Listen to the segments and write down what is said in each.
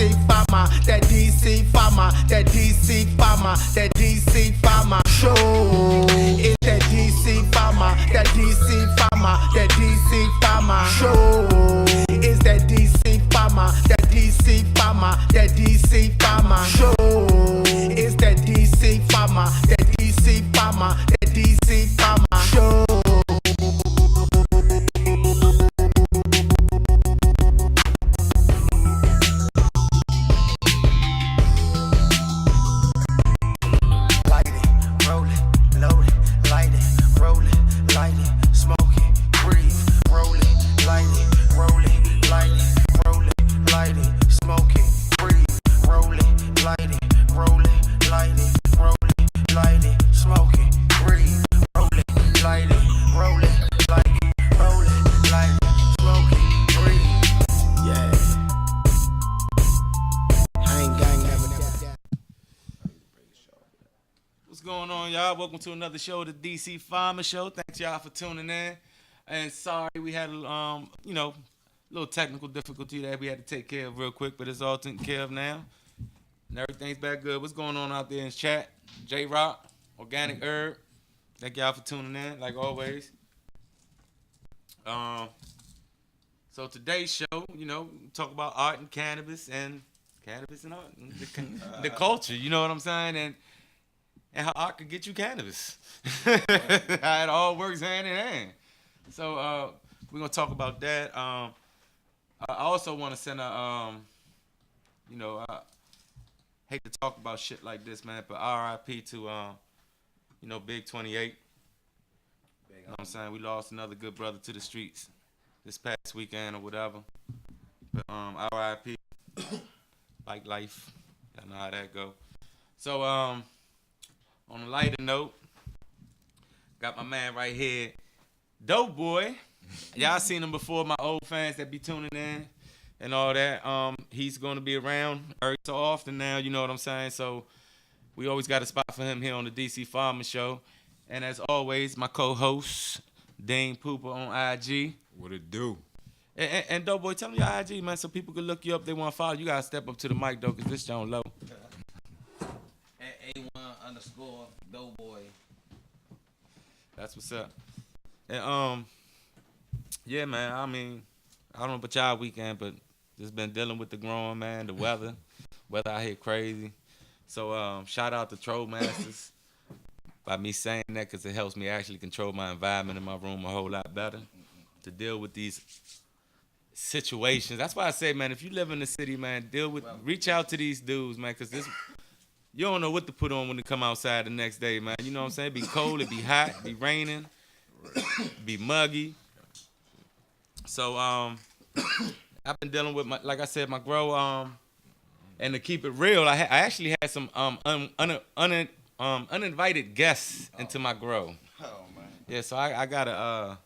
DC Pharma, that DC Pharma, that DC Pharma, that DC Pharma Show. It's that DC Pharma, that DC Pharma, that DC Pharma Show. It's that DC Pharma, that DC Pharma, that DC Pharma Show. It's that DC Pharma, that DC Pharma, that DC Pharma Show. Welcome to another show, the DC Pharma Show. Thanks y'all for tuning in. And sorry we had a little technical difficulty that we had to take care of real quick, but it's all taken care of now. And everything's back good. What's going on out there in chat? J Rock, Organic Herb. Thank y'all for tuning in, like always. So today's show, talk about art and cannabis and art and the culture. You know what I'm saying? And how art could get you cannabis. How it all works hand in hand. So we're going to talk about that. I also want to send I hate to talk about shit like this, man, but RIP to, Big 28. You know what I'm saying? We lost another good brother to the streets this past weekend or whatever. But RIP, like life. Y'all know how that go. So, on a lighter note, got my man right here, Dope Boy. Y'all seen him before, my old fans that be tuning in and all that. He's going to be around every so often now, you know what I'm saying? So we always got a spot for him here on the DC Pharma Show. And as always, my co-host, Dean Pooper on IG. What it do? And Dope Boy, tell me your IG, man, so people can look you up. They want to follow. You got to step up to the mic, though, because this John low. _Doughboy. That's what's up. And yeah, man. I mean, I don't know about y'all weekend, but just been dealing with the growing, man. The weather out here crazy. So shout out to Troll Masters by me saying that, because it helps me actually control my environment in my room a whole lot better to deal with these situations. That's why I say, man, if you live in the city, man, reach out to these dudes, man, because you don't know what to put on when you come outside the next day, man. You know what I'm saying? It be cold, it be hot, it be raining, it be muggy. So I've been dealing with my grow. And to keep it real, I actually had some uninvited guests into my grow. Oh man. Yeah, so I gotta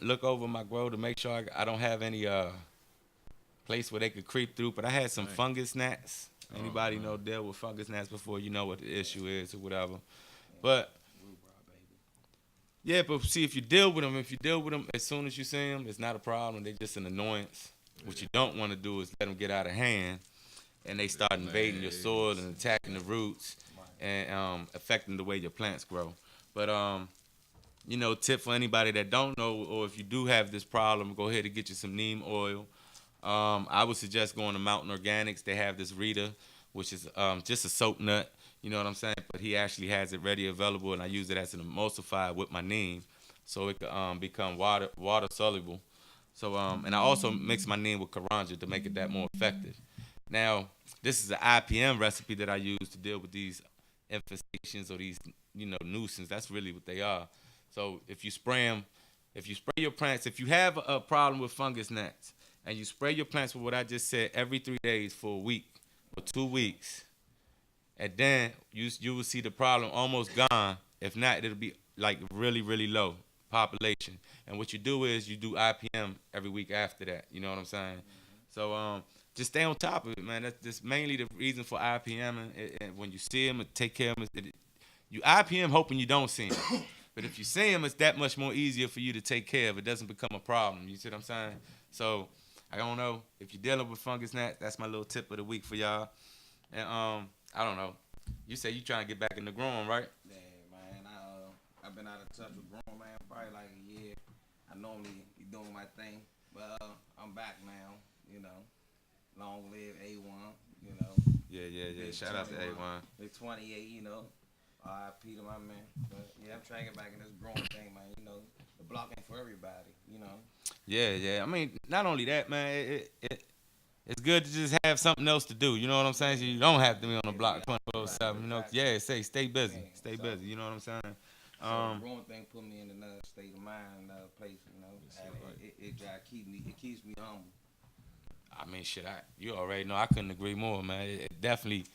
look over my grow to make sure I don't have any place where they could creep through. But I had some fungus gnats. Anybody deal with fungus gnats before, you know what the issue is or whatever. But yeah, but see, if you deal with them as soon as you see them, it's not a problem. They're just an annoyance. What you don't want to do is let them get out of hand and they start invading your soil and attacking the roots and affecting the way your plants grow. But tip for anybody that don't know, or if you do have this problem, go ahead and get you some neem oil. I would suggest going to Mountain Organics. They have this Rita, which is just a soap nut. You know what I'm saying? But he actually has it ready available, and I use it as an emulsifier with my neem, so it could become water soluble. So and I also mix my neem with Karanja to make it that more effective. Now, this is an IPM recipe that I use to deal with these infestations or these nuisance. That's really what they are. So if you spray your plants, if you have a problem with fungus gnats, and you spray your plants with what I just said every 3 days for a week or 2 weeks, and then you will see the problem almost gone. If not, it'll be like really, really low population. And what you do is you do IPM every week after that. You know what I'm saying? So just stay on top of it, man. That's mainly the reason for IPM. And when you see them, take care of them. You IPM hoping you don't see them. But if you see them, it's that much more easier for you to take care of. It doesn't become a problem. You see what I'm saying? So I don't know if you're dealing with fungus gnats. That's my little tip of the week for y'all. And I don't know. You say you trying to get back into growing, right? Yeah, man. I've been out of touch with growing, man, probably like a year. I normally be doing my thing, but I'm back now. You know, long live A1. You know. Yeah. Shout out to A1. The 28. You know. R.I.P. to my man. But yeah, I'm trying to get back in this growing thing, man. You know, the block ain't for everybody. You know. Yeah. I mean, not only that, man. It's good to just have something else to do. You know what I'm saying? So you don't have to be on the block 24/7. You know, stay busy. Stay busy. You know what I'm saying? So the growing thing put me in another state of mind, another place. You know, it keeps me humble. I mean, shit. You already know. I couldn't agree more, man. It definitely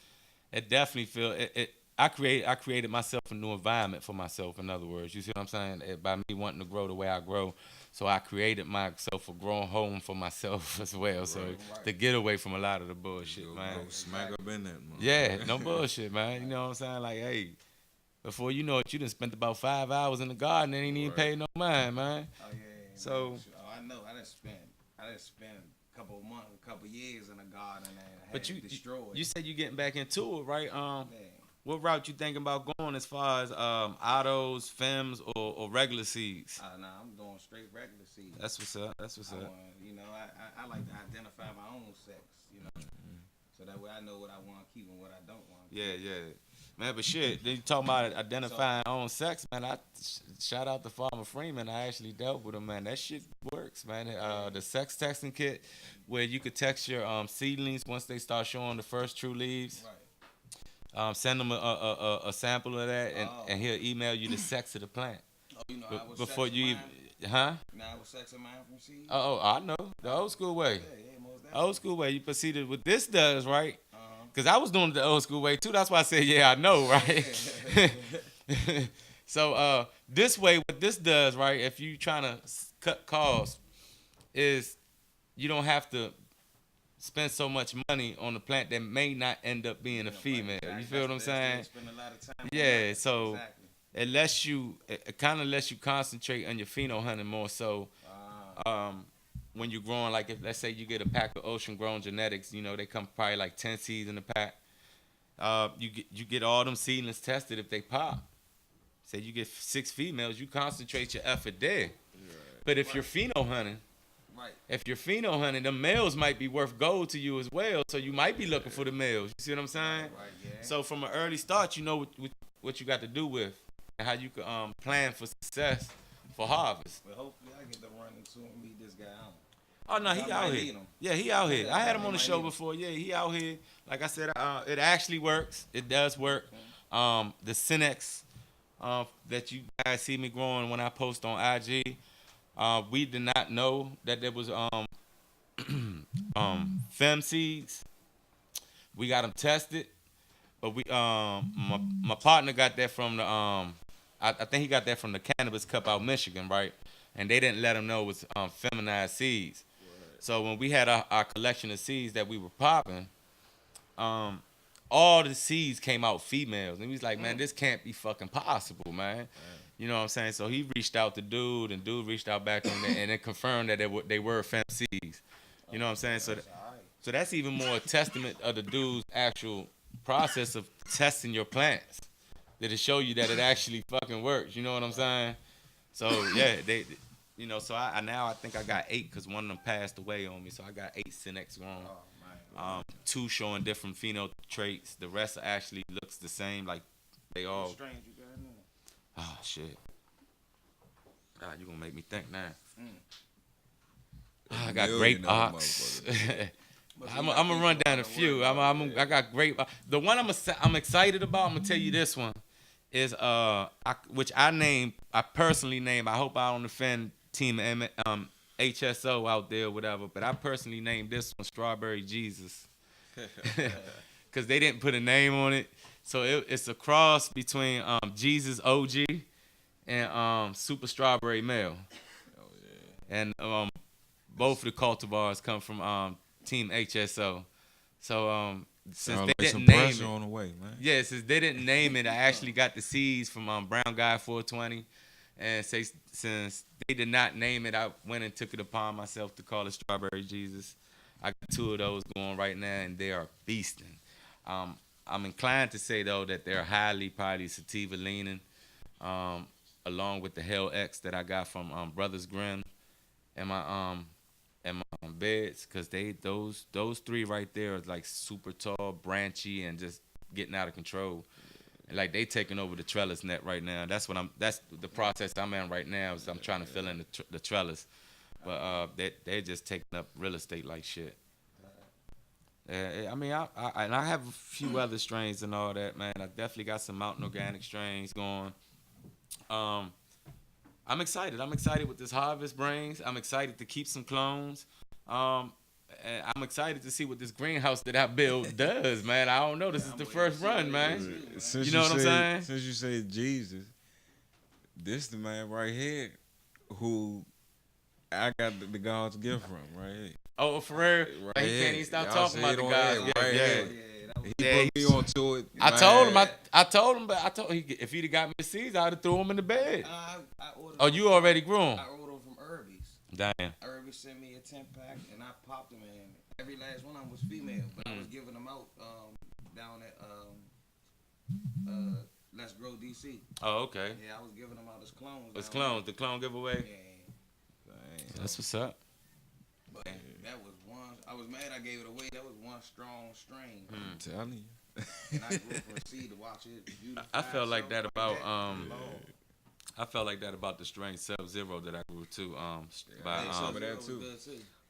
feel it. I created myself a new environment for myself. In other words, you see what I'm saying? By me wanting to grow the way I grow. So I created myself a growing home for myself as well. So to get away from a lot of the bullshit, man. Go smack up in that, man. Yeah, no bullshit, man. You know what I'm saying? Like, hey, before you know it, you done spent about 5 hours in the garden and ain't even paid no mind, man. Oh yeah. So I know. I done spent a couple months, a couple years in the garden and but you destroyed. You said you getting back into it, right? Yeah. What route you thinking about going as far as autos, fems, or regular seeds? Nah, I'm doing straight regular seeds. That's what's up. You know, I like to identify my own sex, you know, so that way I know what I want to keep and what I don't want to keep. Yeah. Man, but shit, then you talking about identifying own sex, man. I shout out to Pharma Freeman. I actually dealt with him, man. That shit works, man. The sex texting kit, where you could text your seedlings once they start showing the first true leaves. Right. Send them a sample of that, and he'll email you the sex of the plant. Oh, you know, I was before you even, Now I was sexing mine from seed. Oh, I know the old school way. Yeah, most definitely. Old school way. You proceeded what this does, right? Because I was doing it the old school way too. That's why I said, yeah, I know, right? So this way, what this does, right? If you trying to cut costs, is you don't have to spend so much money on a plant that may not end up being a female. You feel what I'm saying? Spend a lot of time Yeah, so exactly. it kind of lets you concentrate on your pheno hunting more so. When you're growing, like if let's say you get a pack of ocean grown genetics, you know, they come probably like 10 seeds in the pack. You get all them seedlings tested. If they pop, say you get 6 females, you concentrate your effort there. Right. But if you're pheno hunting, the males might be worth gold to you as well. So you might be looking for the males. You see what I'm saying? Right, yeah. So from an early start, you know what you got to do with and how you can plan for success for harvest. But hopefully I get to run into and meet this guy out. Oh no, he out here. Yeah, he out here. I had him on the show before. Yeah, he out here. Like I said, it actually works. It does work. The Cinex that you guys see me growing when I post on IG, we did not know that there was fem seeds. We got them tested, but we my partner got that from the I think he got that from the Cannabis Cup out Michigan, right? And they didn't let him know it was feminized seeds. So when we had our collection of seeds that we were popping, all the seeds came out females. And he was like, man, this can't be fucking possible, man. You know what I'm saying? So he reached out to dude, and dude reached out back to him, and it confirmed that they were fem seeds. You know what I'm saying? So that's even more a testament of the dude's actual process of testing your plants. That it show you that it actually fucking works. You know what I'm saying? So yeah, you know, so I think I got 8 because one of them passed away on me. So I got 8 Cinex grown. 2 showing different pheno traits. The rest actually looks the same. Like they all. Strange, you got in there. Oh shit. You gonna make me think now. I got grape ox. I'm gonna run down a few. I got grape. The one I'm excited about. I'm gonna tell you this one is which I personally named. I hope I don't offend Team HSO out there, or whatever. But I personally named this one Strawberry Jesus, because they didn't put a name on it. So it's a cross between Jesus OG and Super Strawberry Male. Oh yeah. And both of the cultivars come from Team HSO. So since they didn't name it, on the way, man. Yeah, since they didn't name it, I actually got the seeds from Brown Guy 420. And say since they did not name it, I went and took it upon myself to call it Strawberry Jesus. I got 2 of those going right now, and they are feasting. I'm inclined to say though that they're highly probably sativa leaning, along with the Hell X that I got from Brothers Grimm and my beds, cause those 3 right there are like super tall, branchy, and just getting out of control. And like they taking over the trellis net right now. That's the process I'm in right now. Is I'm trying to fill in the trellis, but they're just taking up real estate like shit. I mean, I have a few other strains and all that, man. I definitely got some Mountain Organic strains going. I'm excited. I'm excited with this harvest brings. I'm excited to keep some clones. And I'm excited to see what this greenhouse that I built does, man. I don't know. This is the first run, man. You know what I'm saying? Since you said Jesus, this the man right here who I got the God's gift from, right here. Oh, for real? Right He can't even stop Y'all talking about the guys. right here. He put me onto it. I told him, but if he'd have got me a seeds, I'd have threw him in the bed. I ordered. Oh, you already grew him? I ordered from Irby's. Damn. Irby sent me a 10-pack, and I popped them in. Every last one of them was female, but I was giving them out down at Let's Grow DC. Oh, okay. Yeah, I was giving them out as clones. It's clones, the clone giveaway. Yeah. That's what's up. But that was one. I was mad I gave it away. That was one strong strain. I'm telling you. And I grew from a seed to watch it. I felt like that about I felt like that about the strain Sub-Zero that I grew too.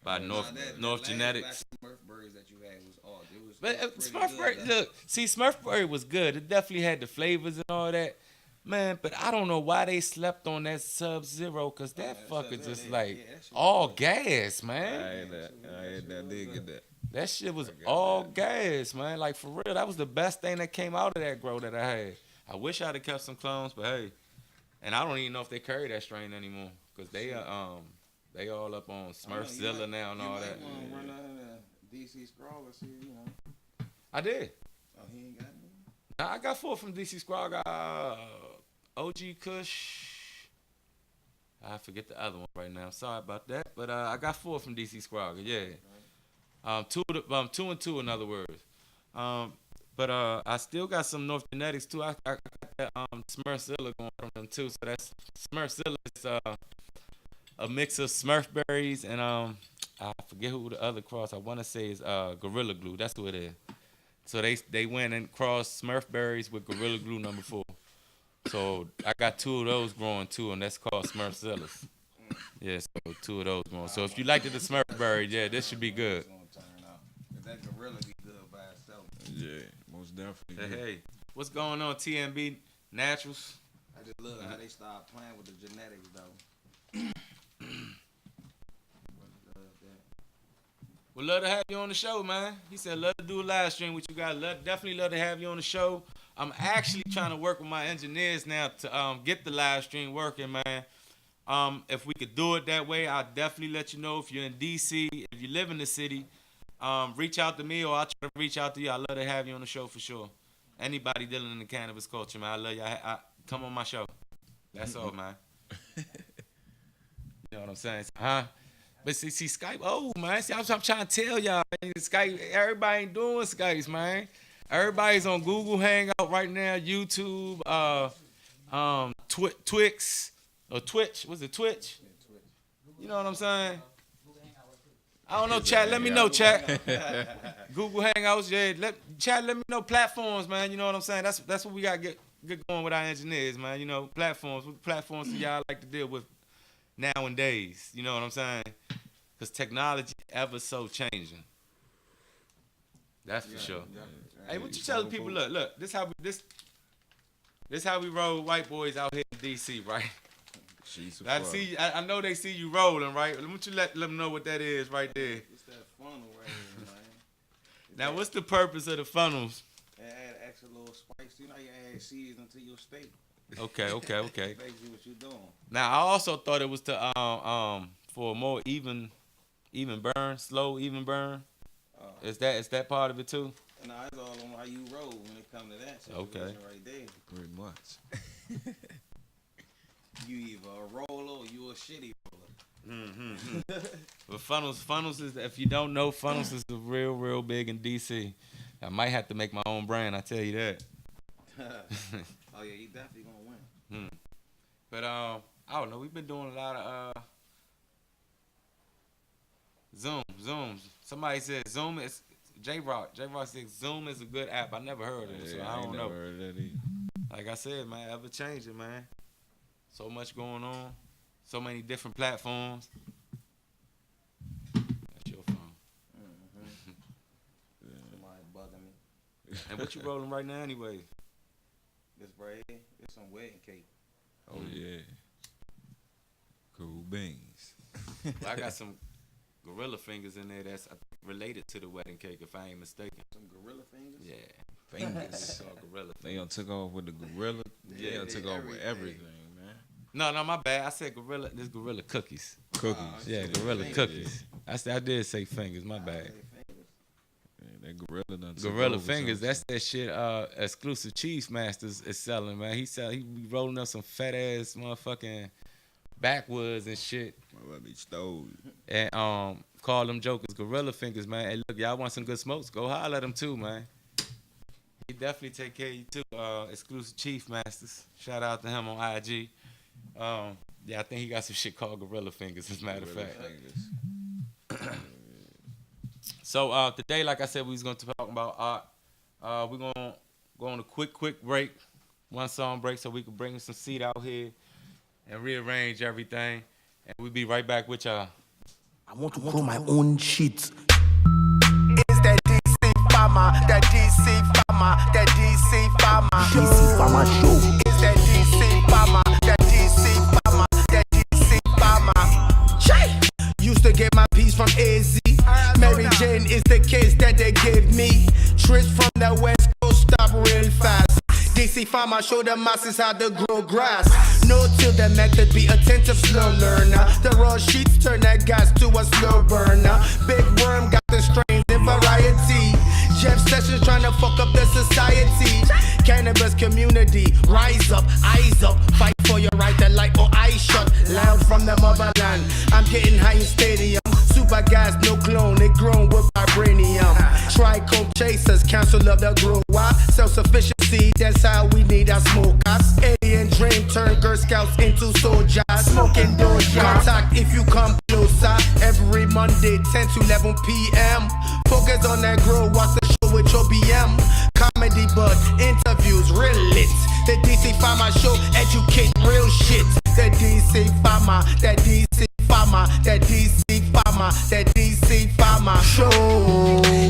By North Genetics. Smurfberries that you had was odd. It was But Smurfberry, look, see, Smurfberry was good. It definitely had the flavors and all that. Man, but I don't know why they slept on that Sub-Zero, because that fucker just like all gas, man. I did get that. That shit was all gas, man. Like, for real, that was the best thing that came out of that grow that I had. I wish I'd have kept some clones, but hey. And I don't even know if they carry that strain anymore, because they all up on Smurfzilla now and all that. You run out of DC Scroll, see, you know. I did. Oh, he ain't got any? I got 4 from DC Scroll. I got OG Kush. I forget the other one right now. Sorry about that. But I got 4 from DC Scroll. Yeah. 2 and 2, in other words. But I still got some North Genetics too. I got that Smurfzilla going from them too. So that's Smurfzilla is a mix of Smurfberries and I forget who the other cross. I want to say is Gorilla Glue. That's who it is. So they went and crossed Smurfberries with Gorilla Glue number 4. So I got 2 of those growing too, and that's called Smurfzillas. Yeah, so 2 of those growing. So if you liked the Smurfberry, yeah, this should be good. That Gorilla be good by itself. Yeah, most definitely. Hey, what's going on, TMB Naturals? I just love how they start playing with the genetics though. We'd love to have you on the show, man. He said, love to do a live stream with you guys. Definitely love to have you on the show. I'm actually trying to work with my engineers now to get the live stream working, man. If we could do it that way, I'll definitely let you know. If you're in DC, if you live in the city, reach out to me or I'll try to reach out to you. I'd love to have you on the show for sure. Anybody dealing in the cannabis culture, man, I love you. Come on my show. That's all, man. You know what I'm saying? Huh? But see, Skype, oh, man. See, I'm trying to tell y'all, man, Skype, everybody ain't doing Skypes, man. Everybody's on Google Hangout right now, YouTube, Twix, or Twitch. Was it Twitch? You know what I'm saying? I don't know, chat. Let me know, chat. Google Hangouts, yeah. Chat, let me know platforms, man. You know what I'm saying? That's what we got to get going with our engineers, man. You know, platforms. What platforms do y'all like to deal with nowadays? You know what I'm saying? Because technology ever so changing. That's for sure. Hey, what you telling people? Look. This how we roll white boys out here in DC, right? I know they see you rolling, right? Why don't you let them know what that is right there? It's that funnel right here, man. Now, what's the purpose of the funnels? Add extra little spice. You know, you add seasoning to your steak. Okay. That's basically what you're doing. Now, I also thought it was to for a more even burn, slow, even burn. Is that part of it too? No, it's all on how you roll when it comes to that. Okay. Right there. Pretty much. You either a roller or you a shitty roller. But funnels is, if you don't know, funnels is real big in DC. I might have to make my own brand. I tell you that. Oh yeah, he definitely gonna win. But I don't know. We've been doing a lot of Zooms. Somebody said Zoom is J-Rock. J-Rock said Zoom is a good app. I never heard of it, so I don't know. Never heard of that either. Like I said, man, ever changing, man. So much going on. So many different platforms. That's your phone. Somebody bugging me. And what you rolling right now, anyway? This right here, it's some wedding cake. Oh yeah. Cool beans. I got some gorilla fingers in there that's related to the wedding cake, if I ain't mistaken. Some gorilla fingers. Yeah. Fingers. It's all gorilla They fingers. done took off with the gorilla. Yeah, They done took off with everything. everything, man. No, my bad. I said gorilla. This gorilla cookies. Cookies. Yeah, gorilla cookies. I did say fingers. My bad. Yeah, that gorilla done took Gorilla over fingers. something. That's that shit. Exclusive Chief Masters is selling, man. He be rolling up some fat ass motherfucking backwoods and shit. Well, they stole it. And call them jokers gorilla fingers, man. Hey, look, y'all want some good smokes? Go holler at him too, man. He definitely take care of you too. Exclusive Chief Masters. Shout out to him on IG. Yeah, I think he got some shit called gorilla fingers, as a matter of Gorilla fact. fingers. So today, like I said, we was gonna talk about art. We're gonna go on a quick break, one song break, so we can bring some seat out here and rearrange everything. And we'll be right back with y'all. I want to grow my own shit. It's that DC Pharma, that DC Pharma, that DC Pharma Show. DC Pharma Show. It's that DC Pharma, that DC Pharma, that DC Pharma. Chai! Used to get my piece from AZ. Mary Jane is the case that they gave me. Trips from the West Coast stop real fast. DC Pharma show the masses how to grow grass. Note till the method, be attentive, slow learner. The raw sheets turn that gas to a slow burner. Big worm got the strains in variety. Jeff Sessions trying to fuck up the society. Cannabis community, rise up, eyes up. Fight for your right to light or eye shut. Loud from the motherland, I'm getting high in stadium. Super gas, no clone, it grown with vibranium. Trichome chasers, council of the grower. Self-sufficiency, that's how we need our smokers. Alien dream turn Girl Scouts into soldiers. Smoking doja. Contact if you come closer. Every Monday, 10 to 11 p.m. Focus on that grow, watch the show with your BM. Comedy, but interviews, real lit. The DC Pharma Show, educate real shit. The DC Pharma, that DC Pharma, that DC Pharma, that DC Pharma Show.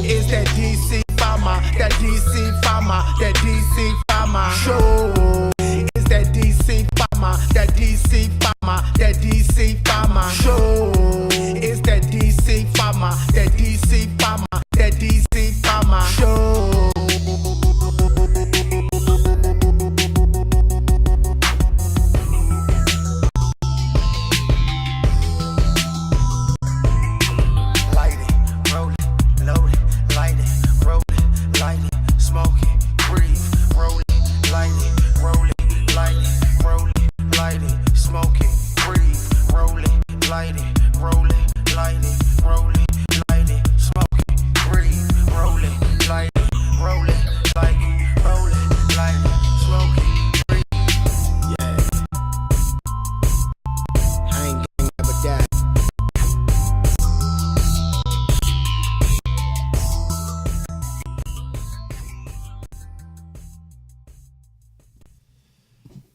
It's that DC Pharma, that DC Pharma, that DC Pharma Show. It's that DC Pharma, that DC Pharma, that DC Pharma Show. It's that DC Pharma, that DC Pharma, that DC Pharma Show.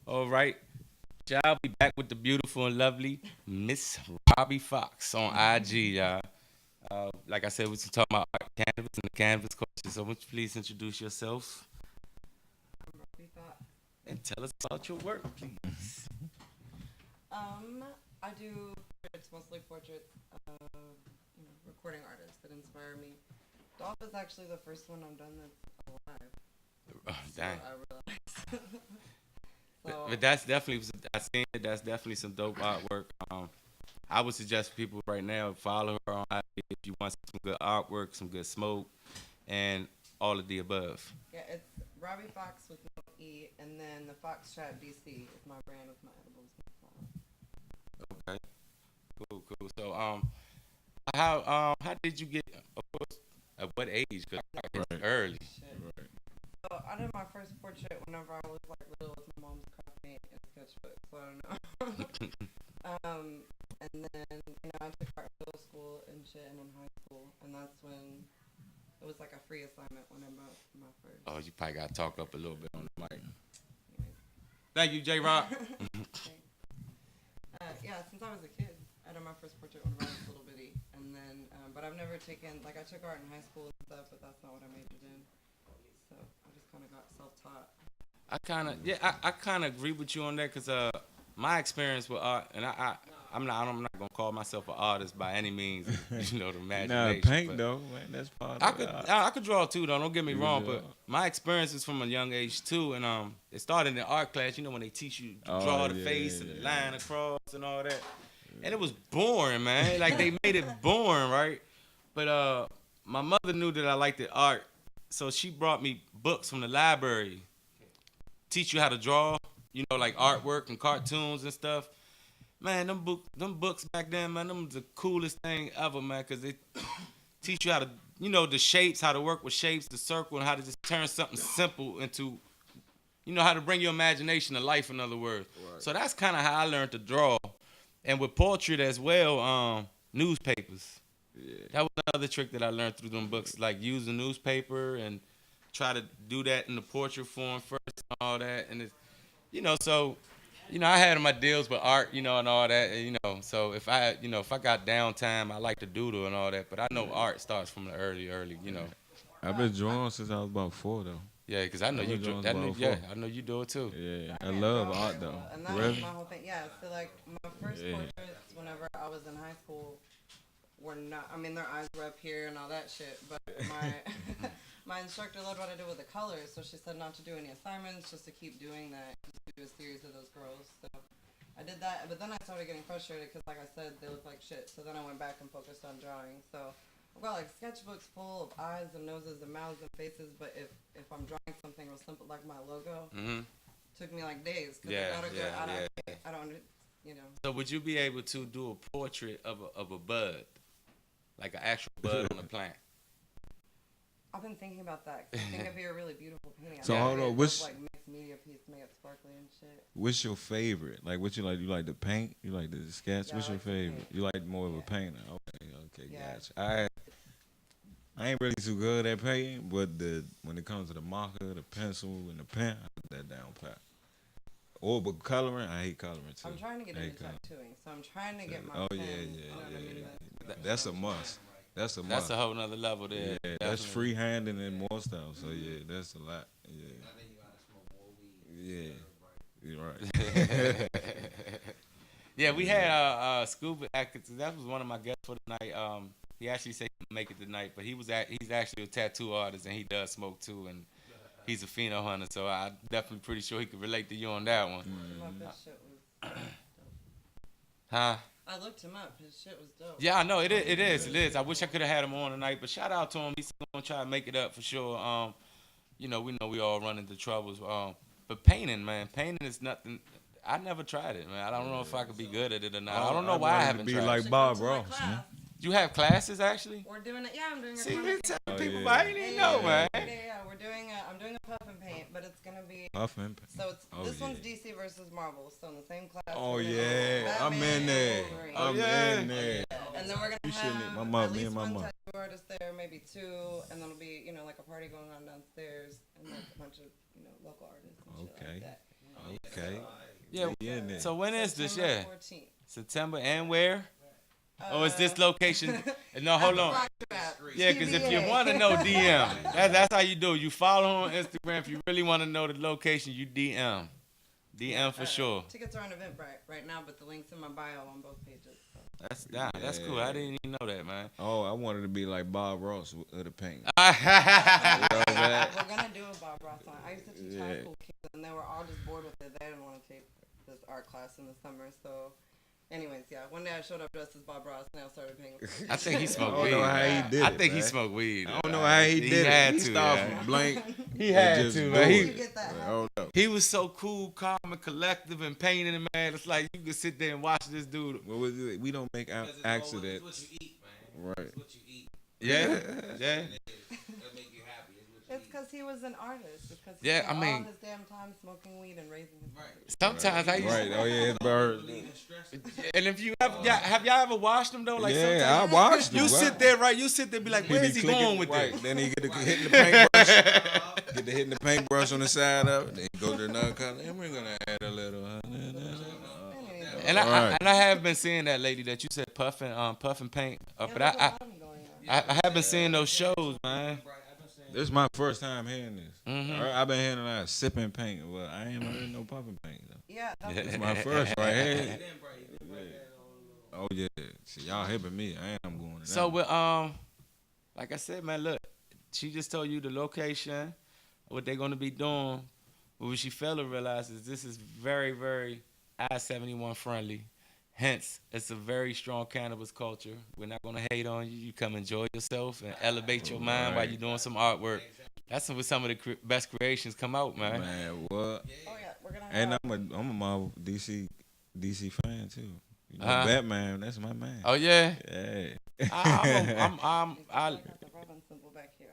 All right, y'all, be back with the beautiful and lovely Miss Robbie Fox on IG, y'all. Like I said, we was talking about art canvas and the canvas question. So would you please introduce yourself I'm Robbie Fox. and tell us about your work, please. I do portraits, mostly portraits of recording artists that inspire me. Dolph is actually the first one I've done that's alive. Oh, dang. So I realized. So, But that's definitely, I seen it. That's definitely some dope artwork. I would suggest people right now follow her on IG if you want some good artwork, some good smoke, and all of the above. yeah, it's Robbie Fox with no E, and then the Fox Chat DC is my brand with my edibles. Okay. Cool. So how did you get? Of course, at what age? Cause it's Right. early. Shit. Right. So I did my first portrait whenever I was like little with my mom's craft paint and sketchbook, so I don't know. And then I took art in middle school and shit, and in high school, and that's when it was like a free assignment when I bought my first. Oh, you probably got to talk up a little bit on the mic. Anyways. Thank you, J. Rock. Yeah, since I was a kid, I did my first portrait when I was a little bitty, and then but I've never taken I took art in high school and stuff, but that's not what I majored in. So I just kind of got self-taught. I kind of agree with you on that because my experience with art, and I'm not gonna call myself an artist by any means, the Nah, imagination. paint though, man. That's part I of could it. I could draw too though. Don't get me You wrong, can but draw. my experience is from a young age too, and it started in art class. When they teach you to Oh, draw the yeah, face and the yeah. line across and all that, and it was boring, man. Like they made it boring, right? But my mother knew that I liked the art, so she brought me books from the library, teach you how to draw, like artwork and cartoons and stuff. Man, them books back then, man, them was the coolest thing ever, man, because they teach you how to, the shapes, how to work with shapes, the circle, and how to just turn something simple into, how to bring your imagination to life, in other words. Right. So that's kind of how I learned to draw. And with portrait as well, newspapers. Yeah. That was another trick that I learned through them books, like use a newspaper and try to do that in the portrait form first and all that. And it's, so... I had my deals with art, and all that, So if I got downtime, I like to doodle and all that. But I know art starts from the early, I've been drawing since I was about 4 though. Yeah, because I know you do. I know you do it too. Yeah, I love art though. And that was my whole thing. Yeah, so like my first portraits, whenever I was in high school, were not. I mean, their eyes were up here and all that shit. But my instructor loved what I did with the colors, so she said not to do any assignments, just to keep doing that, just to do a series of those girls. So I did that, but then I started getting frustrated because, like I said, they look like shit. So then I went back and focused on drawing. So I've got like sketchbooks full of eyes and noses and mouths and faces, but if I'm drawing something real simple like my logo, took me like days. I don't. So would you be able to do a portrait of a bud, like an actual bud on a plant? I've been thinking about that. 'Cause I think it'd be a really beautiful painting. So hold on, which like mixed media piece, make it sparkly and shit. what's your favorite? Like, what you like? You like the paint? You like the sketch? Yeah, What's I your like the favorite? paint. You like more of a painter? Okay, Yeah. gotcha. I ain't really too good at painting, but when it comes to the marker, the pencil, and the pen, I put that down pat. But coloring, I hate coloring too. I'm trying to get into tattooing, so I'm trying to get my pen. Yeah. That's a must. That's a must. That's a whole nother level there. Yeah, that's freehanding and more stuff. So yeah, that's a lot. Yeah. I think you gotta smoke more weed. Yeah. You're right. Yeah, we had Scuba Atkins. That was one of my guests for the night. He actually said he couldn't make it tonight, but he's actually a tattoo artist and he does smoke too, and he's a pheno hunter. So I'm definitely pretty sure he could relate to you on that one. That shit was dope. Huh? I looked him up. His shit was dope. Yeah, I know it is. I wish I could have had him on tonight, but shout out to him. He's gonna try to make it up for sure. We know we all run into troubles. But painting is nothing. I never tried it, man. I don't know if I could be good at it or not. I don't know why I haven't be tried. like It. Bob Ross. Man. You have classes actually? We're doing it. Yeah, I'm doing it. See, for you're my- telling Oh, people, yeah. but I didn't even know, man. Yeah, we're doing I'm doing a puff and paint, but it's gonna be. Puffin. So it's Oh, this yeah. one's DC versus Marvel. So in the same class. Oh we're gonna do yeah, I'm Batman in there. and Wolverine. I'm yeah. in there. And then we're gonna You shouldn't- have my mom- at me least and my one mom. tattoo artist there, maybe two, and then it'll be like a party going on downstairs, and like a bunch of local artists and shit Okay. like that. Okay. Yeah. We in there. So when is this? September Yeah. 14th. September and where? Oh, is this location? No, hold on. Yeah, because if you TBA. want to know, DM. That's how you do. You follow on Instagram. If you really want to know the location, you DM. DM for sure. Tickets are on Eventbrite right now, but the link's in my bio on both pages. So. That's cool. I didn't even know that, man. Oh, I wanted to be like Bob Ross of the paint. We're gonna do a Bob Ross song. I used to teach high Yeah. school kids, and they were all just bored with it. They didn't want to take this art class in the summer. So, anyways, yeah. One day I showed up dressed as Bob Ross, and I started paying. I think he I smoked don't weed. know how he did I it, think he man. smoked weed. I don't know how he did had it. He to, started yeah. from blank He had just to, do man. You it. get that. Hold up. He was so cool, calm, and collective, and painting, man. It's like you could sit there and watch this dude. What was it? We don't make Because it's accidents. what you eat, man. Right. It's what you eat. Yeah, yeah. That make you happy. It's what you It's eat. because he was an artist. It's because he Yeah, spent I mean- all his damn time smoking weed and raising his Right. Sometimes I used Right. Oh yeah, his birds. Believe in stress. and if you have y'all ever watched him though? Like Yeah, I sometimes watched you him. sit there, right? You sit there, be like, He where be is he clicking- going with right. this? Then he get to hitting the paintbrush. Get to hitting the paintbrush on the side of it. Then go to another color. And we're gonna add a little. And I Right. have been seeing that lady that you said puffing paint. But I have been seeing those shows, man. This is my first time hearing this. Mhm. I've been hearing a lot of sipping paint. Well, I ain't heard no puffing paint though. Yeah, that's It's my first right here. Oh yeah. See, y'all helping me. I am going to that. So with like I said, man, look, she just told you the location, what they're gonna be doing. But what she failed to realize is this is very, very I-71 friendly. Hence, it's a very strong cannabis culture. We're not gonna hate on you. You come enjoy yourself and elevate your mind while you're doing some artwork. That's where some of the best creations come out, man. Man, what? Oh yeah, we're gonna. And Have, I'm a Marvel DC fan too. You know, Uh-huh. Batman, that's my man. Oh yeah, Yeah.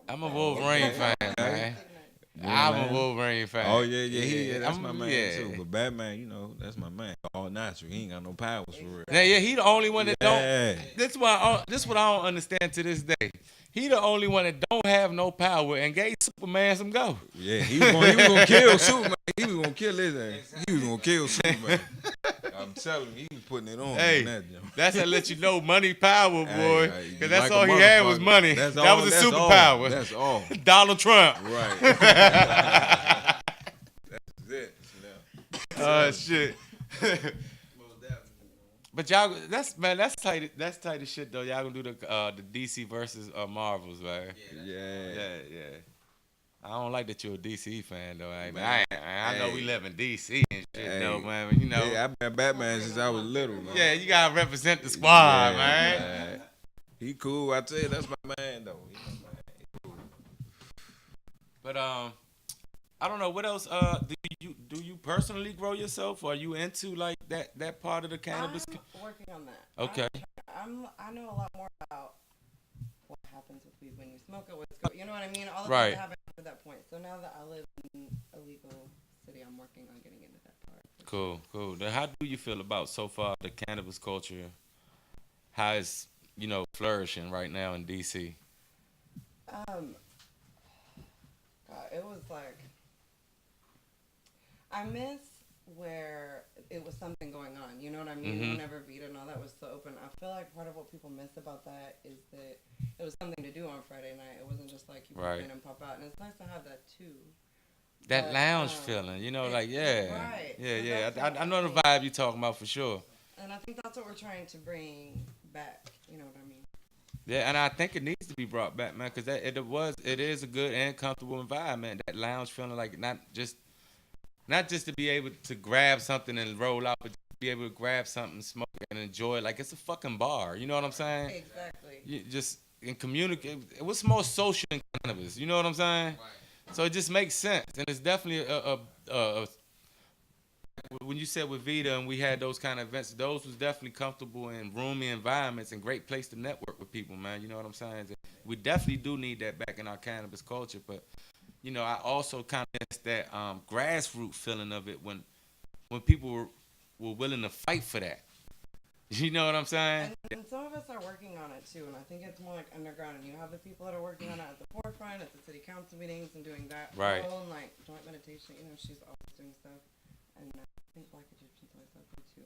I'm a Wolverine fan, man. I'm a Wolverine fan. Oh yeah, that's my man yeah. too. But Batman, you know, that's my man. All natural. He ain't got no powers for real. Yeah, he the only one that don't. Yeah. This what I don't understand to this day. He the only one that don't have no power and gave Superman some go. Yeah, he was gonna kill Superman. He was gonna kill his ass. He was gonna kill Superman. I'm telling you, he was putting it on. Hey, in that, yo. that's how let you know money power, boy. Hey, Because that's like a all he had was motherfucker. money. That's That all- was a that's all. superpower. That's all. Donald Trump. Right. That's it. Oh shit. But y'all, that's tight. That's tight as shit though. Y'all gonna do the DC versus Marvels, man. Yeah. I don't like that you're a DC fan though. I know we live in DC and shit though, man. You know. Yeah, I've been Batman since I was little, man. Yeah, you gotta represent the squad, Yeah, man. He cool. I tell you, that's my man though. He my man. He cool. But I don't know what else. Do you personally grow yourself? Or are you into like that part of the cannabis? I'm working on that. Okay. I know a lot more about what happens with weed when you smoke it. What's go, you know what I mean? All the Right. things that happen after that point. So now that I live in a legal city, I'm working on getting into that part. Cool. Now, how do you feel about so far the cannabis culture? How it's flourishing right now in DC? God, it was like I miss where it was something going on. You know what I mean? Mhm. Whenever Vita and all that was so open, I feel like part of what people miss about that is that it was something to do on Friday night. It wasn't just like you pop Right. in and pop out, and it's nice to have that too. That But, lounge feeling, like yeah, right. yeah. So that's I know the what vibe you talking about for sure. And I think that's what we're trying to bring back. You know what I mean? Yeah, and I think it needs to be brought back, man, because it is a good and comfortable environment. That lounge feeling, like not just to be able to grab something and roll out, but to be able to grab something, smoke it, and enjoy it like it's a fucking bar. You know what I'm saying? Exactly. You just and communicate. What's more social than cannabis? You know what I'm saying? So it just makes sense, and it's definitely a when you said with Vita and we had those kind of events, those was definitely comfortable and roomy environments and great place to network with people, man. You know what I'm saying? We definitely do need that back in our cannabis culture, but I also kind of miss that grassroots feeling of it when people were willing to fight for that. You know what I'm saying? And some of us are working on it too, and I think it's more like underground. And you have the people that are working on it at the forefront, at the city council meetings, and doing that Right. whole like joint meditation. She's always doing stuff, and I think Black Egyptians always have her too.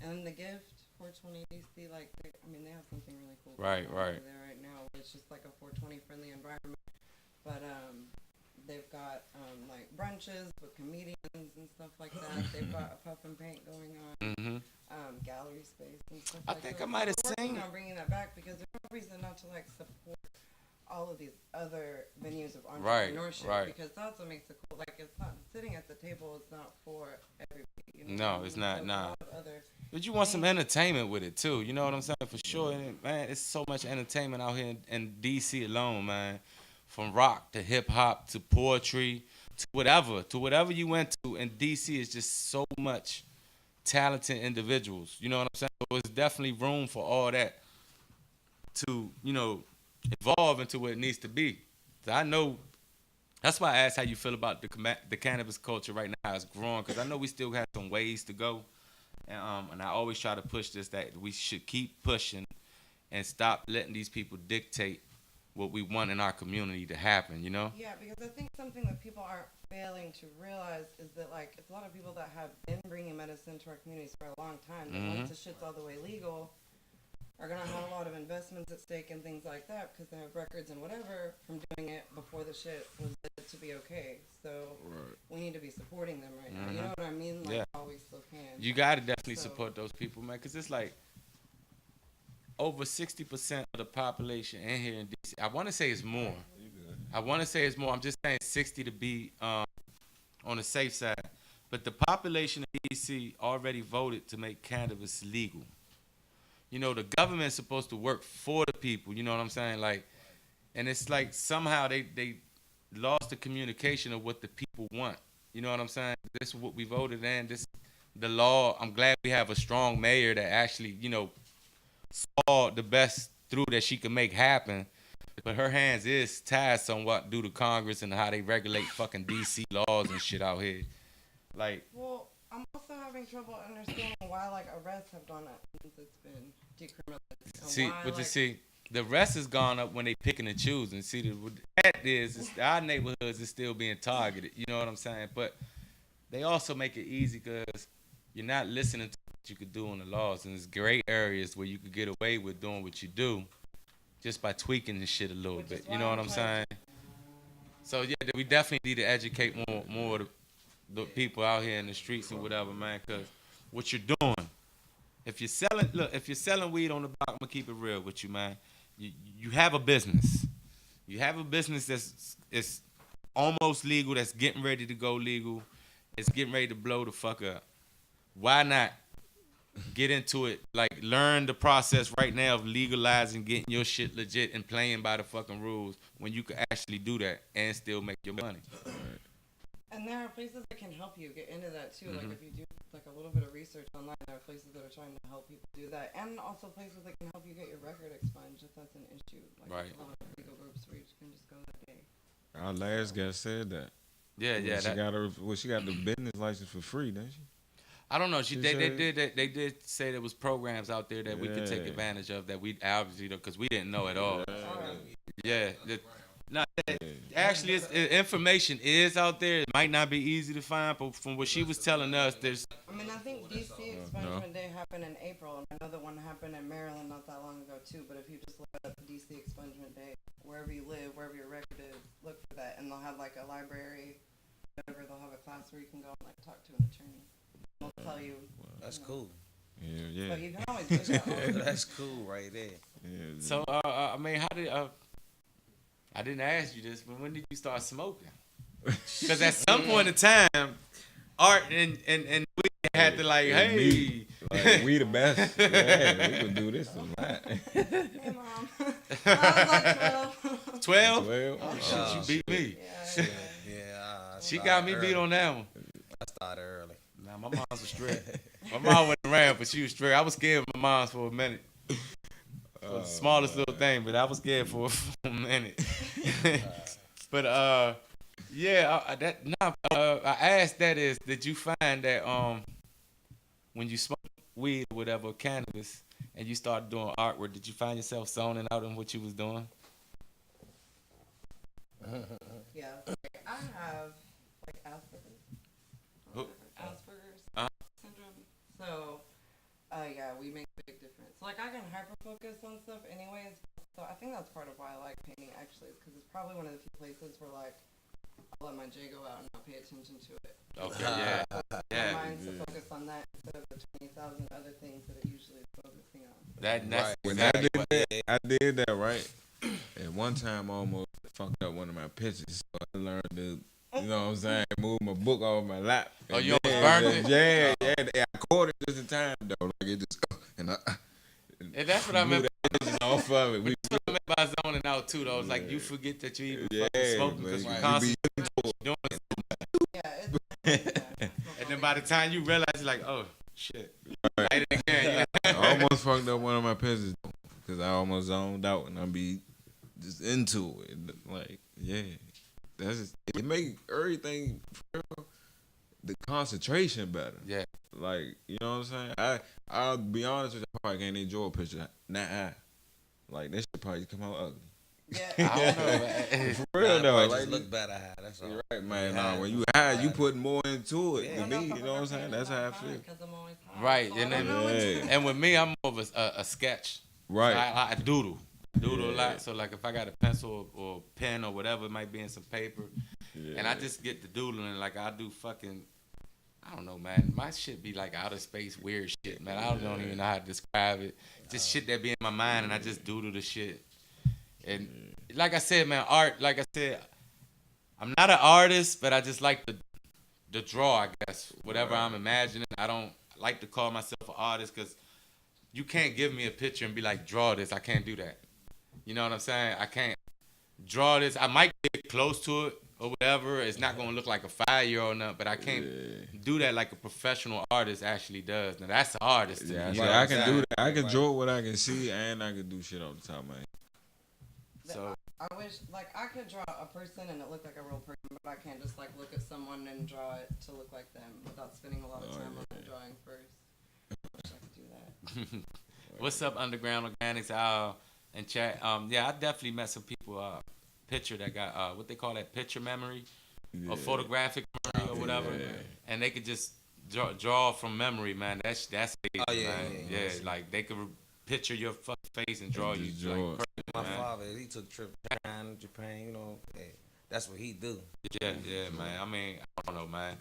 And the gift 420 DC, like they have something really cool. Right. Over there right now, it's just like a 420 friendly environment, but they've got like brunches with comedians and stuff like that. They've got a puff and paint going on. Mm-hmm. Gallery space and stuff I like think that. I might have We're working seen. on bringing that back because there's no reason not to like support all of these other venues of entrepreneurship. Right. Because that's what makes it cool. Like it's not sitting at the table. It's not for everybody. No, it's not, There's a nah. lot of other- But you want some entertainment with it too. You know what I'm saying? For sure. And man, it's so much entertainment out here in DC alone, man. from rock to hip hop to poetry to whatever you went to. In DC is just so much talented individuals. You know what I'm saying? So there's definitely room for all that to, evolve into what it needs to be. So I know that's why I asked how you feel about the cannabis culture right now. It's growing because I know we still have some ways to go, and I always try to push this that we should keep pushing and stop letting these people dictate what we want in our community to happen. Yeah, because I think something that people aren't failing to realize is that like it's a lot of people that have been bringing medicine to our communities for a long time. That once the shit's all the way legal, are gonna have a lot of investments at stake and things like that because they have records and whatever from doing it before the shit was said to be okay. So we need to be supporting them right now. You know what I mean? Like how we still can. You gotta definitely support those people, man, because it's like over 60% of the population in here in DC. I want to say it's more. I'm just saying 60 to be on the safe side. But the population of DC already voted to make cannabis legal. The government's supposed to work for the people. You know what I'm saying? Like, and it's like somehow they lost the communication of what the people want. You know what I'm saying? This is what we voted in. This the law. I'm glad we have a strong mayor that actually, saw the best through that she could make happen. But her hands is tied somewhat due to Congress and how they regulate fucking DC laws and shit out here. Like, well, I'm also having trouble understanding why like arrests have gone up since it's been decriminalized. The rest has gone up when they picking and choosing. See, the fact is our neighborhoods is still being targeted. You know what I'm saying? But they also make it easy because you're not listening to what you could do on the laws, and there's gray areas where you could get away with doing what you do just by tweaking the shit a little bit. You know what I'm saying? So yeah, we definitely need to educate more of the people out here in the streets and whatever, man. Because what you're doing, if you're selling weed on the block, I'm gonna keep it real with you, man. You have a business. You have a business that's almost legal, that's getting ready to go legal. It's getting ready to blow the fuck up. Why not get into it? Like, learn the process right now of legalizing, getting your shit legit and playing by the fucking rules when you can actually do that and still make your money. And there are places that can help you get into that too. Like if you do like a little bit of research online, there are places that are trying to help people do that, and also places that can help you get your record expunged if that's an issue. Like a lot of legal groups where you can just go that day. Our last guest said that. Yeah. She got the business license for free, didn't she? I don't know. They did say there was programs out there that we could take advantage of that we obviously, because we didn't know at all. Yeah. Actually, information is out there. It might not be easy to find, but from what she was telling us, there's. I mean, I think DC Expungement Day happened in April, and I know that one happened in Maryland not that long ago too. But if you just look up DC Expungement Day, wherever you live, wherever your record is, look for that, and they'll have like a library, whatever. They'll have a class where you can go and like talk to an attorney. They'll tell you. That's cool. Yeah. So you can always do that. That's cool right there. Yeah, so I mean, how did I didn't ask you this, but when did you start smoking? Because at some point in time, Art and we had to like, hey, like, we the best. Yeah, we could do this a lot. Hey, Mom. I was like 12. 12? 12? Oh, shit, she beat me. Yeah. She got me beat on that one. I started early. Nah, my mom was straight. My mom went around, but she was straight. I was scared of my mom for a minute. The smallest little thing, but I was scared for a minute. But I asked that is, did you find that when you smoke weed or whatever, cannabis, and you started doing artwork, did you find yourself zoning out on what you was doing? Yeah, like, I have like Asperger's syndrome. So, yeah, we make a big difference. Like, I can hyper focus on stuff anyways. So I think that's part of why I like painting actually, is because it's probably one of the few places where like I'll let my J go out and not pay attention to it. Okay, yeah. My mind's to focus on that instead of the 20,000 other things that it usually is focusing on. That's Right. When exactly I did that, right? At one time, I almost fucked up one of my pictures. So I learned to, you know what I'm saying, move my book off my lap. Oh, you almost burned it? Yeah. I caught it just in time, though. Like, it just, and that's what I meant. Off of it. That's what I meant by zoning out too, though. It's like you forget that you even Yeah, fucking smoking because you man. constantly You be doing it. Yeah, it's, And then by the time you realize, you're like, oh, shit. Light it again. I almost fucked up one of my pencils because I almost zoned out and I be just into it. Like, yeah, that's just, it make everything, the concentration better. Yeah. Like, you know what I'm saying? I'll be honest with you, I probably can't enjoy a picture. Like, that shit probably come out ugly. yeah. I don't know, man. For real though, Like, like, just look better high. That's all. you're right, man. Yeah. When you high, you put more into it Yeah. than me. You know what I'm saying? That's how I feel. Because I'm always high. Right, So and I don't then- know what's- Yeah. And with me, I'm more of a sketch. Right. I doodle a Yeah. lot. So like if I got a pencil or pen or whatever, it might be in some paper, and I just get the doodling. Like I do fucking, I don't know, man. My shit be like outer space weird shit, man. I don't even know how to describe it. Just shit that be in my mind, and I just doodle the shit. And like I said, man, art. Like I said, I'm not an artist, but I just like the draw. I guess whatever I'm imagining. I don't like to call myself an artist because you can't give me a picture and be like, draw this. I can't do that. You know what I'm saying? I can't draw this. I might get close to it or whatever. It's not gonna look like a 5-year-old or nothing, but I can't do that like a professional artist actually does. Now that's an artist to Yeah, me. so You know I what can I'm do saying? that. I can draw what I can see, and I can do shit off the top of my head. So I wish, like, I could draw a person and it looked like a real person, but I can't just, like, look at someone and draw it to look like them without spending a lot of time on the drawing first. I wish I could do that. what's up, Underground Organics? And chat. Yeah, I definitely met some people. Picture that got what they call that picture memory or photographic memory or whatever, and they could just draw from memory, man. That's it, Oh, yeah, man. yeah. Like they could picture your fucking face and draw you. Just draw Like, it. perfect, My man. father, he took trips to Japan, you know. Hey, that's what he do. Yeah, man. I mean, I don't know, man.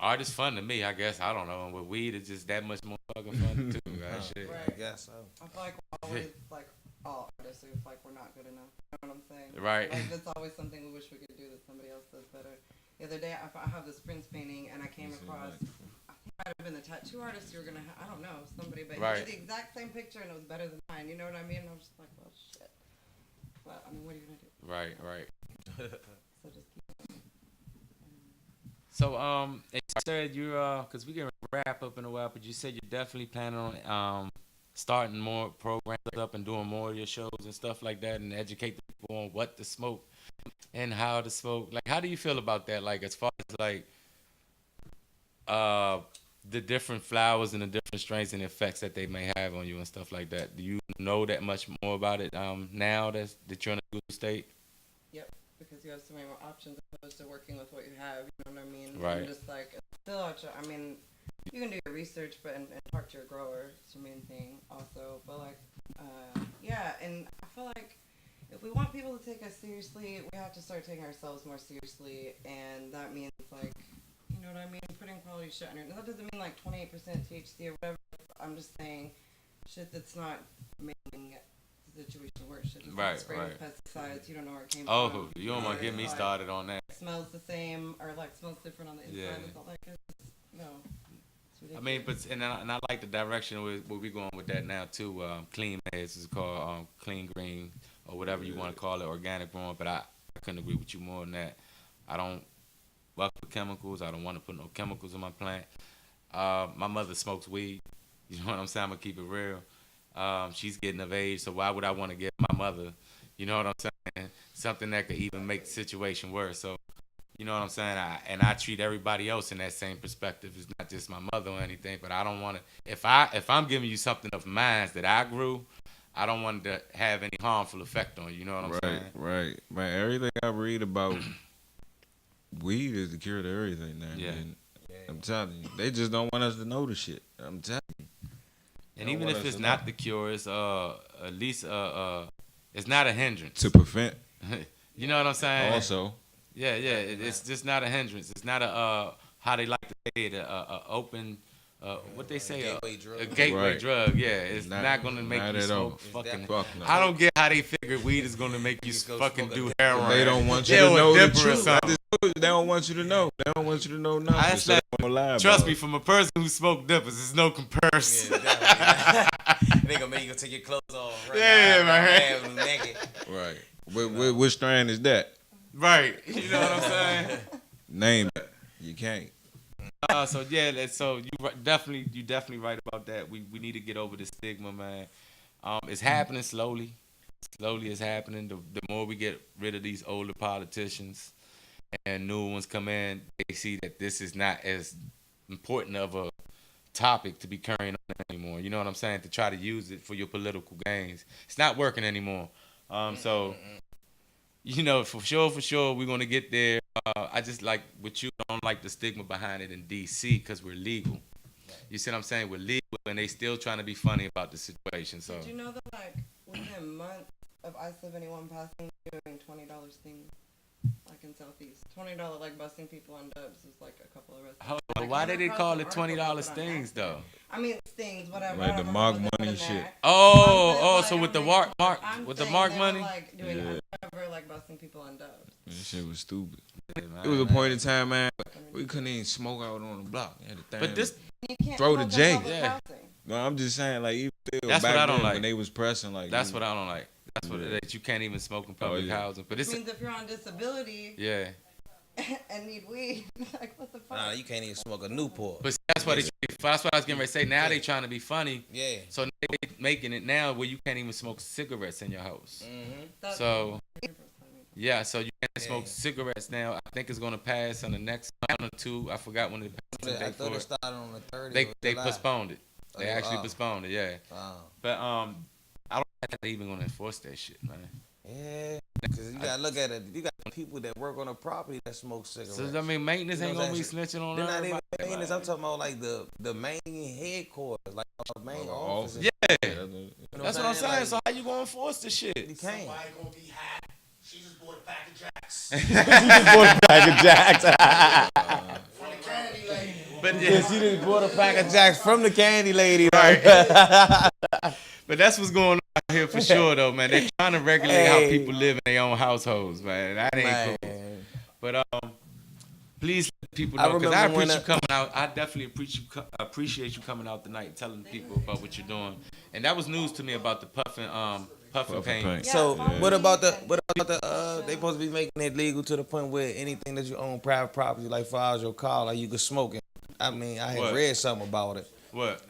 Art is fun to me, I guess. I don't know. And with weed, it's just that much more fucking fun too. That shit. I guess so. I feel like we're always, like, all artists who feel like we're not good enough. You know what I'm saying? Right. Like, there's always something we wish we could do that somebody else does better. The other day, I have this Prince painting, and I came across, I think it might have been the tattoo artist you were going to I don't know, somebody, but Right. he did the exact same picture, and it was better than mine. You know what I mean? And I was just like, well, shit. But, I mean, what are you going to do? Right. So just keep going. So, you said you're, because we can wrap up in a while, but you said you're definitely planning on starting more programs up and doing more of your shows and stuff like that and educate people on what to smoke and how to smoke. Like, how do you feel about that? Like, as far as, like, the different flowers and the different strains and the effects that they may have on you and stuff like that. Do you know that much more about it now that you're in a good state? Yep, because you have so many more options opposed to working with what you have, you know what I mean? Right. And just like, still out your, I mean, you can do your research, but and talk to your grower, it's your main thing also. But like, yeah, and I feel like if we want people to take us seriously, we have to start taking ourselves more seriously, and that means like, you know what I mean, putting quality shit on your, that doesn't mean like 28% THC or whatever, I'm just saying shit that's not making the situation worse, shit that's Right, not sprayed with right. pesticides, you don't know where it came Oh, from. you don't want to get me Like, started on that. smells the same or like smells different on the inside. Yeah. It's not like it's, no. It's I mean, ridiculous. and I like the direction where we're going with that now too. Clean meds is called clean green or whatever you want to call it, organic growing. But I couldn't agree with you more on that. I don't fuck with chemicals. I don't want to put no chemicals in my plant. My mother smokes weed. You know what I'm saying? I'm gonna keep it real. She's getting of age, so why would I want to give my mother, you know what I'm saying, something that could even make the situation worse? So, you know what I'm saying? I treat everybody else in that same perspective. It's not just my mother or anything, but I don't want to. If I'm giving you something of mine that I grew, I don't want it to have any harmful effect on you. You know what I'm saying? Right. Man, everything I read about weed is the cure to everything now. Yeah. And I'm telling you, they just don't want us to know the shit. I'm telling you. And They even don't if want it's us to not know. the cure, it's at least it's not a hindrance. To prevent, You know what I'm saying? also. Yeah. It's just not a hindrance. It's not a how they like to say it, a open, what they say, Gateway drug. a gateway Right. drug. Yeah, it's Not- not gonna make not you at all. smoke fucking. Fuck no. I don't get how they figure weed is gonna make you You go fucking smoke do a- heroin. They don't want you Yeah, to with know the dipper or truth. I something. just told you, they don't want you to know. They don't want you to know nothing. That's So not- they don't lie Trust about me, it. from a person who smoked dippers, there's no comparison. Yeah, definitely. They gonna make you go take your clothes off. Right Yeah, now, naked. Right. What strand is that? Right. You know what I'm saying? Name it. You can't. So yeah, so you definitely right about that. We need to get over the stigma, man. It's happening slowly. Slowly it's happening. The more we get rid of these older politicians and new ones come in, they see that this is not as important of a topic to be carrying on anymore. You know what I'm saying? To try to use it for your political gains. It's not working anymore. So you know, for sure, we're gonna get there. I just like with you, I don't like the stigma behind it in DC because we're legal. You see what I'm saying? We're legal, and they still trying to be funny about the situation. So Did you know that like within months of I-71 passing, doing $20 things like in Southeast, $20 like busting people on dubs is like a couple of restaurants. Hold on, why did they call it $20 stings though? I mean stings, whatever. Like I the don't mark know what they money put in shit. there. Oh, I'm so with the saying, mark I'm with the saying mark they were, money. like doing Yeah. undercover, like busting people on dubs. That shit was stupid. Man, It was a point in time, man. We couldn't even smoke out on the block. You had to But this, You can't Throw the smoke in J. public Yeah. housing. No, I'm just saying, like, even still, That's back what I don't then, like. when they was pressing, like, that's what I don't like. That's what Yeah. that you can't even smoke in public yeah. housing. But Which it's means if you're on disability yeah. and need weed, like what the fuck? Nah, you can't even smoke a Newport. But that's what that's what I was getting ready to say. Now they trying to be funny. Yeah. So they making it now where you can't even smoke cigarettes in your house. That's So the difference, I mean. yeah, so you can't Yeah. smoke cigarettes now. I think it's gonna pass on the next one or two. I forgot when it passed. I Date thought for it it. started on the 30th. They of July. postponed it. They actually Oh. postponed it. Yeah. Oh. But I don't think they're even gonna enforce that shit, man. Yeah, because you gotta look at it. You got people that work on a property that smoke cigarettes. So I mean, maintenance You know ain't what gonna be I'm saying? snitching on They're not even everybody. maintenance. I'm talking about like the main headquarters, like the main office. Yeah, You know that's what I'm saying. Like, So how you gonna enforce this shit? you can't. Somebody gonna be hacked. She just bought a pack of jacks from the candy lady. But yeah, She just bought a pack of jacks from the candy lady, right? but that's what's going on out here for sure, though, man. They're trying to regulate how Hey. people live in their own households, man. That ain't Man. cool. But please let people I know because I remember when appreciate you coming out. I definitely appreciate you coming out tonight and telling people about what you're doing. And that was news to me about the puffing paint. paint. So Yeah. what about the they supposed to be making it legal to the point where anything that you own private property, like far as your car, like you could smoke it. I mean, I had What? read something about it. What?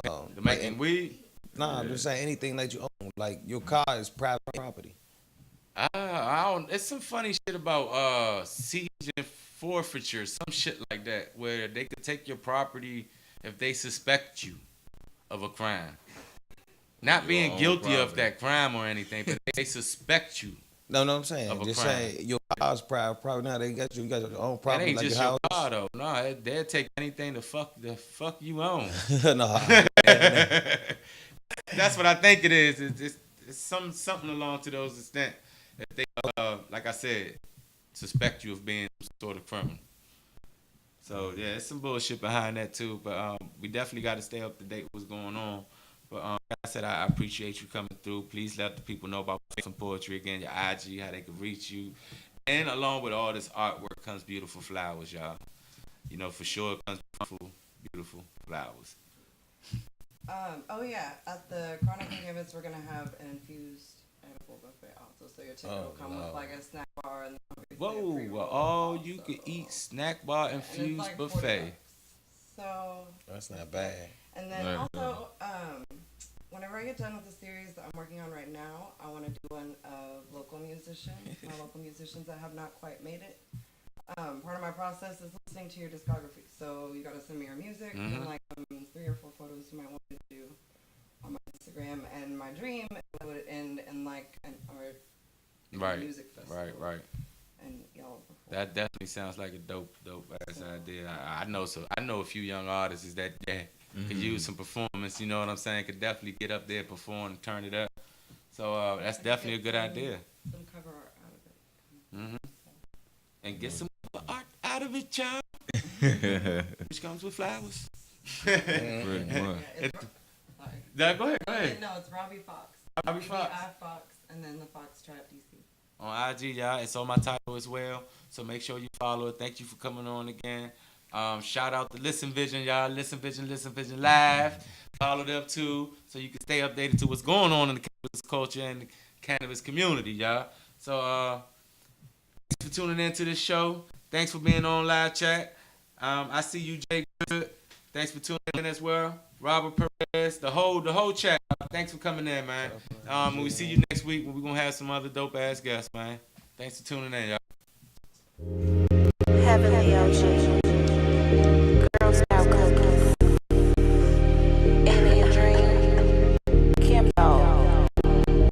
Um, The making weed? Nah, I'm just saying anything that you own, like your car is private property. I don't. It's some funny shit about siege and forfeiture, some shit like that, where they could take your property if they suspect you of a crime. Not Your being own guilty of property. that crime or anything, but they suspect you. No, I'm saying Of a just crime. saying your car's private property. Now they got you got your own That property, ain't like just your your house. car though. No, they'll take anything the fuck you own. No, That's what I think it is. It's something along to those extent. If they, like I said, suspect you of being some sort of criminal. So yeah, it's some bullshit behind that too. But we definitely got to stay up to date with what's going on. But like I said, I appreciate you coming through. Please let the people know about some poetry again, your IG, how they can reach you. And along with all this artwork comes beautiful flowers, y'all. You know, for sure it comes beautiful flowers. Oh yeah, at the Chronic Campus, we're gonna have an infused edible buffet also. So your ticket will come with like a snack bar and obviously a Whoa, free roll all also. you can eat snack bar And it's infused like $40. buffet. So that's not bad. and then Right, also, whenever I get done with the series that I'm working on right now, I want to do one of local musicians, my local musicians that have not quite made it. Part of my process is listening to your discography. So you gotta send me your music and like 3 or 4 photos you might want me to do on my Instagram. And my dream would end in like an art Right, music festival. right. And y'all perform. That definitely sounds like a dope ass idea. I know a few young artists that could use some performance. You know what I'm saying? Could definitely get up there, perform, and turn it up. So that's definitely a good idea. Some cover art out of it. And get some art out of it, child. Which comes with flowers. Pretty much. Yeah, it's sorry. Yeah, go ahead. No, it's Robbie Fox. Robbie Fox. I Fox, and then the Fox Trap DC. On IG, y'all. It's on my title as well. So make sure you follow it. Thank you for coming on again. Shout out to Listen Vision, y'all. Listen Vision Live. Follow them too, so you can stay updated to what's going on in the cannabis culture and the cannabis community, y'all. So thanks for tuning in to this show. Thanks for being on live chat. I see you, Jay Good. Thanks for tuning in as well. Robert Perez, the whole chat. Thanks for coming in, man. We see you next week when we're gonna have some other dope ass guests, man. Thanks for tuning in, y'all.